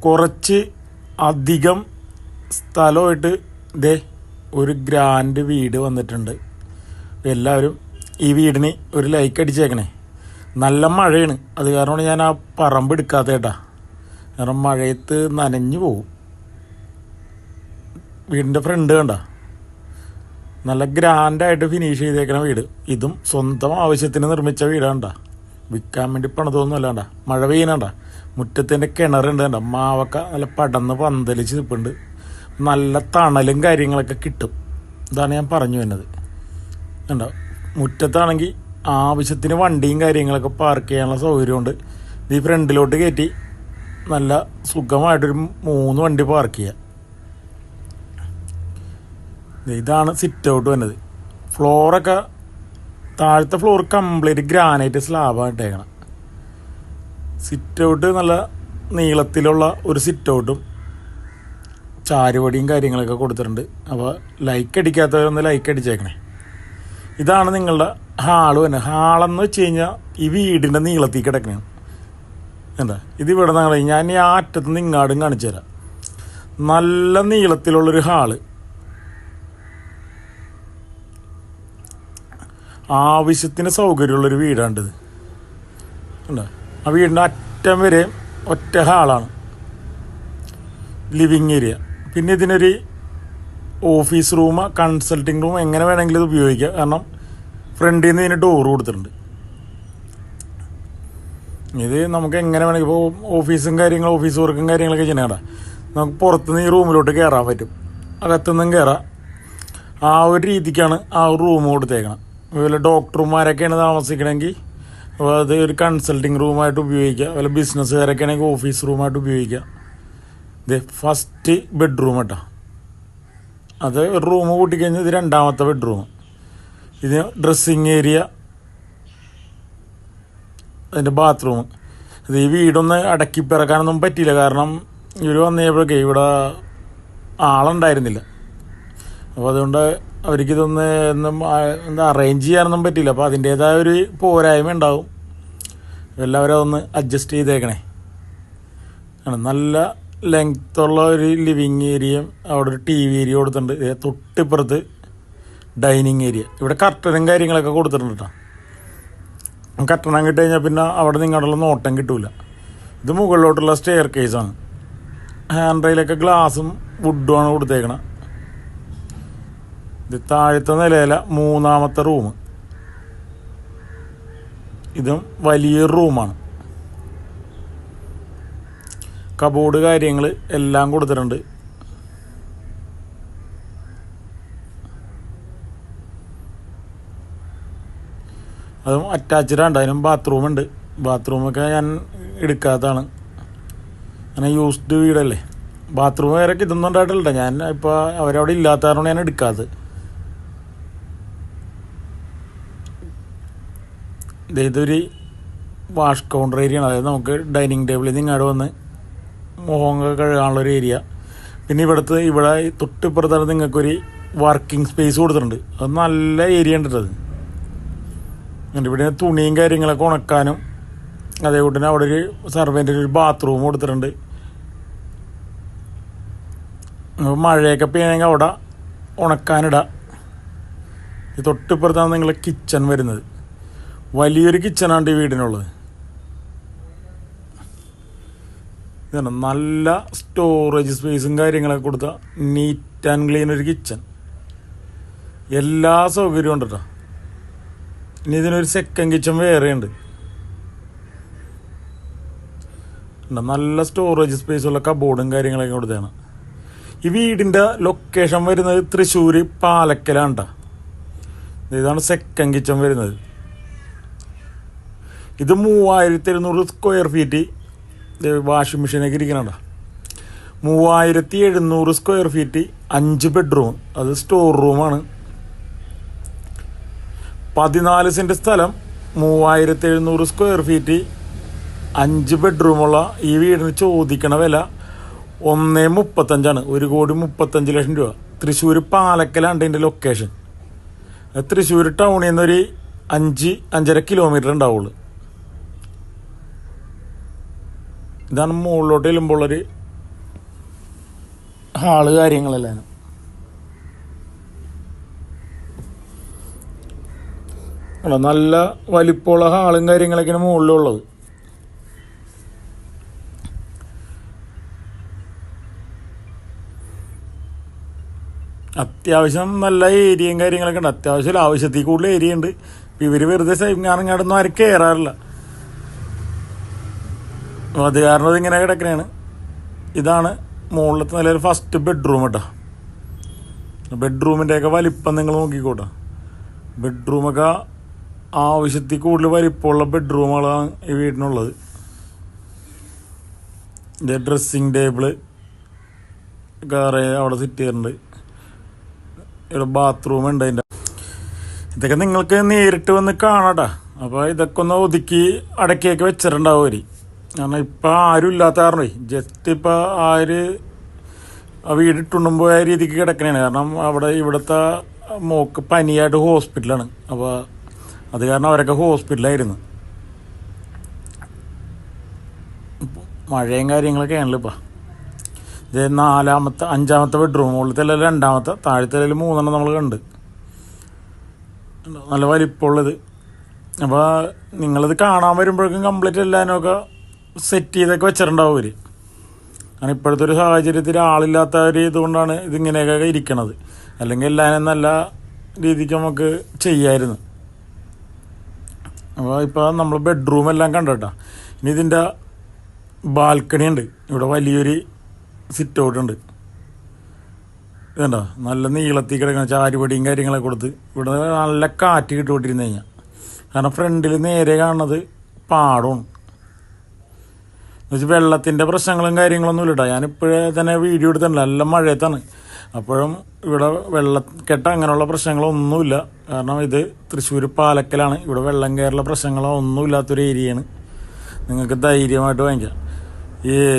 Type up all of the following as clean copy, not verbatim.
കുറച്ച് അധികം സ്ഥലമായിട്ട് ദേ ഒരു ഗ്രാൻഡ് വീട് വന്നിട്ടുണ്ട്. എല്ലാവരും ഈ വീടിന് ഒരു ലൈക്ക് അടിച്ചേക്കണേ. നല്ല മഴയാണ്, അത് കാരണമാണ് ഞാൻ ആ പറമ്പ് എടുക്കാത്ത കേട്ടാ. കാരണം മഴയത്ത് നനഞ്ഞു പോകും. വീടിൻ്റെ ഫ്രണ്ട് കണ്ട നല്ല ഗ്രാൻഡായിട്ട് ഫിനിഷ് ചെയ്തേക്കണ വീട്. ഇതും സ്വന്തം ആവശ്യത്തിന് നിർമ്മിച്ച വീടാണ്ട, വിൽക്കാൻ വേണ്ടി പണിതൊന്നും അല്ലാണ്ട. മഴ പെയ്യണണ്ട, മുറ്റത്തിൻ്റെ കിണറുണ്ട് കണ്ട, മാവക്ക നല്ല പടന്ന് പന്തലിച്ച് നിൽപ്പുണ്ട്. നല്ല തണലും കാര്യങ്ങളൊക്കെ കിട്ടും. ഇതാണ് ഞാൻ പറഞ്ഞു വരുന്നത്. കണ്ടോ, മുറ്റത്താണെങ്കിൽ ആവശ്യത്തിന് വണ്ടിയും കാര്യങ്ങളൊക്കെ പാർക്ക് ചെയ്യാനുള്ള സൗകര്യമുണ്ട്. ഈ ഫ്രണ്ടിലോട്ട് കയറ്റി നല്ല സുഖമായിട്ടൊരു 3 വണ്ടി പാർക്ക് ചെയ്യുക. ഇതാണ് സിറ്റ് ഔട്ട് വന്നത്. ഫ്ലോറൊക്കെ താഴത്തെ ഫ്ലോർ കംപ്ലീറ്റ് ഗ്രാനൈറ്റ് സ്ലാബാണ് ഇട്ടേക്കണം. സിറ്റ് ഔട്ട് നല്ല നീളത്തിലുള്ള ഒരു സിറ്റ് ഔട്ടും ചാരുപടിയും കാര്യങ്ങളൊക്കെ കൊടുത്തിട്ടുണ്ട്. അപ്പോൾ ലൈക്ക് അടിക്കാത്തവരൊന്ന് ലൈക്ക് അടിച്ചേക്കണേ. ഇതാണ് നിങ്ങളുടെ ഹാള് തന്നെ. ഹാളെന്ന് വെച്ച് കഴിഞ്ഞാൽ ഈ വീടിൻ്റെ നീളത്തിൽ കിടക്കണേ. എന്താ ഇതിവിടെ നിന്ന് ഞാൻ ഈ അറ്റത്ത് നിന്ന് ഇങ്ങാടും കാണിച്ചു തരാം. നല്ല നീളത്തിലുള്ളൊരു ഹാള്, ആവശ്യത്തിന് സൗകര്യമുള്ളൊരു വീടാണിത്. ഉണ്ടോ, ആ വീടിൻ്റെ അറ്റം വരെ ഒറ്റ ഹാളാണ്, ലിവിങ് ഏരിയ. പിന്നെ ഇതിനൊരു ഓഫീസ് റൂം, കൺസൾട്ടിങ് റൂം എങ്ങനെ വേണമെങ്കിലും ഇത് ഉപയോഗിക്കാം. കാരണം ഫ്രണ്ടിൽ നിന്ന് ഇതിന് ഡോറ് കൊടുത്തിട്ടുണ്ട്. ഇത് നമുക്ക് എങ്ങനെ വേണമെങ്കിൽ ഇപ്പോൾ ഓഫീസും കാര്യങ്ങളും ഓഫീസ് വർക്കും കാര്യങ്ങളൊക്കെ ചെയ്യണേടാ, നമുക്ക് പുറത്തുനിന്ന് ഈ റൂമിലോട്ട് കയറാൻ പറ്റും, അകത്തുനിന്നും കയറാം. ആ ഒരു രീതിക്കാണ് ആ റൂം കൊടുത്തേക്കണം. അതുപോലെ ഡോക്ടർമാരൊക്കെയാണ് താമസിക്കണമെങ്കിൽ അത് ഒരു കൺസൾട്ടിങ് റൂമായിട്ട് ഉപയോഗിക്കുക. അതുപോലെ ബിസിനസ്സുകാരൊക്കെ ആണെങ്കിൽ ഓഫീസ് റൂമായിട്ട് ഉപയോഗിക്കുക. ഇത് ഫസ്റ്റ് ബെഡ്റൂം കേട്ടോ. അത് ഒരു റൂം കൂട്ടിക്കഴിഞ്ഞാൽ ഇത് 2ാമത്തെ ബെഡ്റൂം. ഇത് ഡ്രസ്സിങ് ഏരിയ, അതിൻ്റെ ബാത്റൂം. ഇത് ഈ വീടൊന്ന് അടക്കിപ്പിറക്കാനൊന്നും പറ്റിയില്ല, കാരണം ഇവർ വന്നപ്പോഴൊക്കെ ഇവിടെ ആളുണ്ടായിരുന്നില്ല. അപ്പോൾ അതുകൊണ്ട് അവർക്കിതൊന്ന് എന്താ അറേഞ്ച് ചെയ്യാനൊന്നും പറ്റിയില്ല. അപ്പോൾ അതിൻ്റേതായ ഒരു പോരായ്മ ഉണ്ടാവും. എല്ലാവരും അതൊന്ന് അഡ്ജസ്റ്റ് ചെയ്തേക്കണേ. നല്ല ലെങ്ത്തുള്ള ഒരു ലിവിങ് ഏരിയയും അവിടെ ഒരു TV ഏരിയ കൊടുത്തിട്ടുണ്ട്. തൊട്ടിപ്പുറത്ത് ഡൈനിങ് ഏരിയ. ഇവിടെ കർട്ടനും കാര്യങ്ങളൊക്കെ കൊടുത്തിട്ടുണ്ട് കേട്ടോ. കർട്ടനം കിട്ടി കഴിഞ്ഞാൽ പിന്നെ അവിടെ നിങ്ങളുടെ നോട്ടം കിട്ടൂല. ഇത് മുകളിലോട്ടുള്ള സ്റ്റെയർ കേസാണ്. ഹാൻഡ് റെയിലൊക്കെ ഗ്ലാസും വുഡുമാണ് കൊടുത്തേക്കണം. ഇത് താഴത്തെ നിലയില 3ാമത്തെ റൂം. ഇതും വലിയൊരു റൂമാണ്. കബോർഡ് കാര്യങ്ങൾ എല്ലാം കൊടുത്തിട്ടുണ്ട്. അതും അറ്റാച്ച്ഡാണ്. അതിനും ബാത്റൂമുണ്ട്. ബാത്റൂമൊക്കെ ഞാൻ എടുക്കാത്തതാണ്, അങ്ങനെ യൂസ്ഡ് വീടല്ലേ. ബാത്റൂം വേറെ ഇതൊന്നും ഉണ്ടായിട്ടില്ല. ഞാൻ ഇപ്പോൾ അവരവിടെ ഇല്ലാത്തതാണ് ഞാൻ എടുക്കാത്തത്. ഇതൊരു വാഷ് കൗണ്ടർ ഏരിയയാണ്. അതായത് നമുക്ക് ഡൈനിങ് ടേബിളിൽ നിന്ന് ഇങ്ങോട്ട് വന്ന് മുഖമൊക്കെ കഴുകാനുള്ളൊരു ഏരിയ. പിന്നെ ഇവിടെ തൊട്ടിപ്പുറത്താണ് നിങ്ങൾക്കൊരു വർക്കിംഗ് സ്പേസ് കൊടുത്തിട്ടുണ്ട്. അത് നല്ല ഏരിയ ഉണ്ടത്. ഇവിടെ തുണിയും കാര്യങ്ങളൊക്കെ ഉണക്കാനും, അതേപോലെ തന്നെ അവിടെ ഒരു സർവൻ്റിന് ഒരു ബാത്റൂം കൊടുത്തിട്ടുണ്ട്. മഴയൊക്കെ പെയ്യണമെങ്കിൽ അവിടെ ഉണക്കാനിടാം. ഈ തൊട്ടിപ്പുറത്താണ് നിങ്ങളെ കിച്ചൺ വരുന്നത്. വലിയൊരു കിച്ചണാണ് ഈ വീടിനുള്ളത്. ഇതാണ് നല്ല സ്റ്റോറേജ് സ്പേസും കാര്യങ്ങളൊക്കെ കൊടുത്ത നീറ്റ് ആൻഡ് ക്ലീൻ ഒരു കിച്ചൺ. എല്ലാ സൗകര്യവും ഉണ്ട് കേട്ടോ. ഇനി ഇതിനൊരു സെക്കൻഡ് കിച്ചൺ വേറെയുണ്ട്. നല്ല സ്റ്റോറേജ് സ്പേസുള്ള കബോർഡും കാര്യങ്ങളൊക്കെ കൊടുത്താണ്. ഈ വീടിൻ്റെ ലൊക്കേഷൻ വരുന്നത് തൃശ്ശൂർ പാലക്കലാണ് കേട്ടോ. ഇതാണ് സെക്കൻഡ് കിച്ചൺ വരുന്നത്. ഇത് 3700 സ്ക്വയർ ഫീറ്റ് വാഷിംഗ് മെഷീനൊക്കെ ഇരിക്കണണ്ട. 3700 സ്ക്വയർ ഫീറ്റ് 5 ബെഡ്റൂം. അത് സ്റ്റോർ റൂമാണ്. 14 സെൻറ്റ് സ്ഥലം, 3700 സ്ക്വയർ ഫീറ്റ് 5 ബെഡ്റൂമുള്ള ഈ വീടിന് ചോദിക്കണ വില 1.35 1,35,00,000 രൂപ. തൃശ്ശൂർ പാലക്കലാണ് ഇതിൻ്റെ ലൊക്കേഷൻ. തൃശ്ശൂർ ടൗണിൽ നിന്നൊരു 5-5.5 കിലോമീറ്റർ ഉണ്ടാവുള്ളൂ. ഇതാണ് മുകളിലോട്ട് ചെല്ലുമ്പോഴുള്ളൊരു ഹാള് കാര്യങ്ങളെല്ലാം. നല്ല വലിപ്പമുള്ള ഹാളും കാര്യങ്ങളൊക്കെയാണ് മുകളിലുള്ളത്. അത്യാവശ്യം നല്ല ഏരിയയും കാര്യങ്ങളൊക്കെ ഉണ്ട്. അത്യാവശ്യം ആവശ്യത്തിൽ കൂടുതൽ ഏരിയ ഉണ്ട്. ഇവർ വെറുതെ ഇങ്ങാടൊന്നും ആരും കയറാറില്ല. അത് കാരണം ഇതിങ്ങനെ കിടക്കണേണ്. ഇതാണ് മുകളിലത്തെ നിലയിൽ ഫസ്റ്റ് ബെഡ്റൂം കേട്ടോ. ബെഡ്റൂമിൻ്റെയൊക്കെ വലിപ്പം നിങ്ങൾ നോക്കിക്കോട്ടെ. ബെഡ്റൂമൊക്കെ ആവശ്യത്തിൽ കൂടുതൽ വലിപ്പമുള്ള ബെഡ്റൂമുകളാണ് ഈ വീടിനുള്ളത്. ഇത് ഡ്രസ്സിങ് ടേബിള് കാറ് അവിടെ സെറ്റ് ചെയ്തിട്ടുണ്ട്. ഇവിടെ ബാത്റൂം ഉണ്ട്. ഇതൊക്കെ നിങ്ങൾക്ക് നേരിട്ട് വന്ന് കാണാട്ടാ. അപ്പോൾ ഇതൊക്കെ ഒന്ന് ഒതുക്കി അടക്കിയൊക്കെ വെച്ചിട്ടുണ്ടാവും അവർ. കാരണം ഇപ്പം ആരും ഇല്ലാത്ത കാരണമേ ജസ്റ്റ് ഇപ്പം ആ വീട് ഇട്ടുണ്ടുമ്പോൾ ആ രീതിക്ക് കിടക്കണേണ്. കാരണം ഇവിടുത്തെ മോക്ക് പനിയായിട്ട് ഹോസ്പിറ്റലാണ്. അപ്പോൾ അത് കാരണം അവരൊക്കെ ഹോസ്പിറ്റലായിരുന്നു. മഴയും കാര്യങ്ങളൊക്കെ ആണല്ലോ ഇപ്പം. ഇത് അഞ്ചാമത്തെ ബെഡ്റൂം. മുകളിലത്തെ 2ാമത്തെ, താഴത്തെ 3 നമ്മൾ കണ്ട്. നല്ല വലിപ്പമുള്ളത്. അപ്പോൾ നിങ്ങളിത് കാണാൻ വരുമ്പോഴേക്കും കംപ്ലീറ്റ് എല്ലാവരുമൊക്കെ സെറ്റ് ചെയ്തൊക്കെ വെച്ചിട്ടുണ്ടാവും അവർ. കാരണം ഇപ്പോഴത്തെ ഒരു സാഹചര്യത്തിൽ ആളില്ലാത്തവർ ഇതുകൊണ്ടാണ് ഇതിങ്ങനെയൊക്കെ ഇരിക്കണത്. അല്ലെങ്കിൽ എല്ലാവരും നല്ല രീതിക്ക് നമുക്ക് ചെയ്യായിരുന്നു. അപ്പോൾ ഇപ്പോൾ നമ്മൾ ബെഡ്റൂം എല്ലാം കണ്ടിട്ടാ. ഇനി ഇതിൻ്റെ ബാൽക്കണി ഉണ്ട്. ഇവിടെ വലിയൊരു സിറ്റ് ഔട്ട് ഉണ്ട്. ഇതുണ്ടോ, നല്ല നീളത്തിൽ കിടക്കുന്ന ചാരുപടിയും കാര്യങ്ങളൊക്കെ കൊടുത്ത് ഇവിടെ നല്ല കാറ്റ് കിട്ടുകൊണ്ടിരുന്നു കഴിഞ്ഞാൽ. കാരണം ഫ്രണ്ടിൽ നേരെ കാണുന്നത് പാടമാണ്. എന്നുവെച്ചാൽ വെള്ളത്തിൻ്റെ പ്രശ്നങ്ങളും കാര്യങ്ങളൊന്നും ഇല്ലട്ടോ. ഞാനിപ്പോഴേ തന്നെ വീഡിയോ എടുത്തിട്ടില്ല. നല്ല മഴയത്താണ്. അപ്പോഴും ഇവിടെ വെള്ളക്കെട്ട അങ്ങനെയുള്ള പ്രശ്നങ്ങളൊന്നുമില്ല. കാരണം ഇത് തൃശ്ശൂർ പാലക്കലാണ്. ഇവിടെ വെള്ളം കയറുള്ള പ്രശ്നങ്ങളോ ഒന്നുമില്ലാത്തൊരു ഏരിയയാണ്. നിങ്ങൾക്ക് ധൈര്യമായിട്ട് വാങ്ങിക്കാം.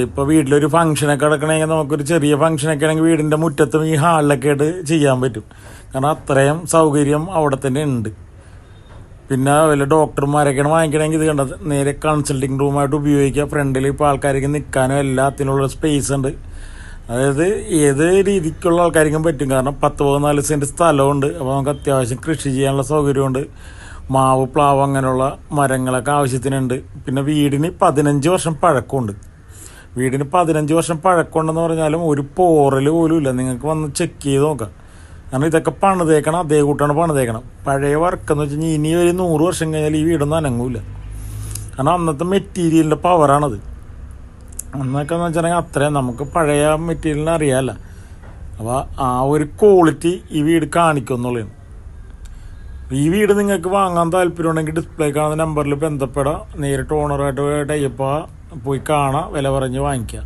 ഇപ്പോൾ വീട്ടിലൊരു ഫംഗ്ഷനൊക്കെ നടക്കണമെങ്കിൽ നമുക്കൊരു ചെറിയ ഫംഗ്ഷനൊക്കെ ആണെങ്കിൽ വീടിൻ്റെ മുറ്റത്തും ഈ ഹാളിലൊക്കെ ആയിട്ട് ചെയ്യാൻ പറ്റും. കാരണം അത്രയും സൗകര്യം അവിടെ തന്നെ ഉണ്ട്. പിന്നെ വല്ല ഡോക്ടർമാരൊക്കെയാണ് വാങ്ങിക്കണമെങ്കിൽ ഇത് കണ്ടത് നേരെ കൺസൾട്ടിങ് റൂമായിട്ട് ഉപയോഗിക്കുക. ഫ്രണ്ടിൽ ഇപ്പോൾ ആൾക്കാർക്ക് നിൽക്കാനും എല്ലാത്തിനുള്ള സ്പേസ് ഉണ്ട്. അതായത് ഏത് രീതിക്കുള്ള ആൾക്കാർക്കും പറ്റും. കാരണം 10-14 സെൻറ്റ് സ്ഥലമുണ്ട്. അപ്പോൾ നമുക്ക് അത്യാവശ്യം കൃഷി ചെയ്യാനുള്ള സൗകര്യമുണ്ട്. മാവ്, പ്ലാവ് അങ്ങനെയുള്ള മരങ്ങളൊക്കെ ആവശ്യത്തിനുണ്ട്. പിന്നെ വീടിന് 15 വർഷം പഴക്കമുണ്ട്. വീടിന് 15 വർഷം പഴക്കമുണ്ടെന്ന് പറഞ്ഞാലും ഒരു പോറൽ പോലും ഇല്ല. നിങ്ങൾക്ക് വന്ന് ചെക്ക് ചെയ്ത് നോക്കാം. കാരണം ഇതൊക്കെ പണിതേക്കണം, അതേ കൂട്ടാണ് പണിതേക്കണം. പഴയ വർക്കെന്ന് വെച്ച് കഴിഞ്ഞാൽ ഇനി ഒരു 100 വർഷം കഴിഞ്ഞാൽ ഈ വീടൊന്നും അനങ്ങൂല. കാരണം അന്നത്തെ മെറ്റീരിയലിൻ്റെ പവറാണത്. അന്നൊക്കെ എന്ന് വെച്ചിട്ടുണ്ടെങ്കിൽ അത്രയും നമുക്ക് പഴയ മെറ്റീരിയലിനെ അറിയാമല്ല. അപ്പോൾ ആ ഒരു ക്വാളിറ്റി ഈ വീട് കാണിക്കുമെന്നുള്ളതാണ്. ഈ വീട് നിങ്ങൾക്ക് വാങ്ങാൻ താല്പര്യമുണ്ടെങ്കിൽ ഡിസ്പ്ലേ കാണുന്ന നമ്പറിൽ ബന്ധപ്പെടാം. നേരിട്ട് ഓണറായിട്ട് ടൈപ്പ് പോയി കാണാം, വില പറഞ്ഞ് വാങ്ങിക്കുക.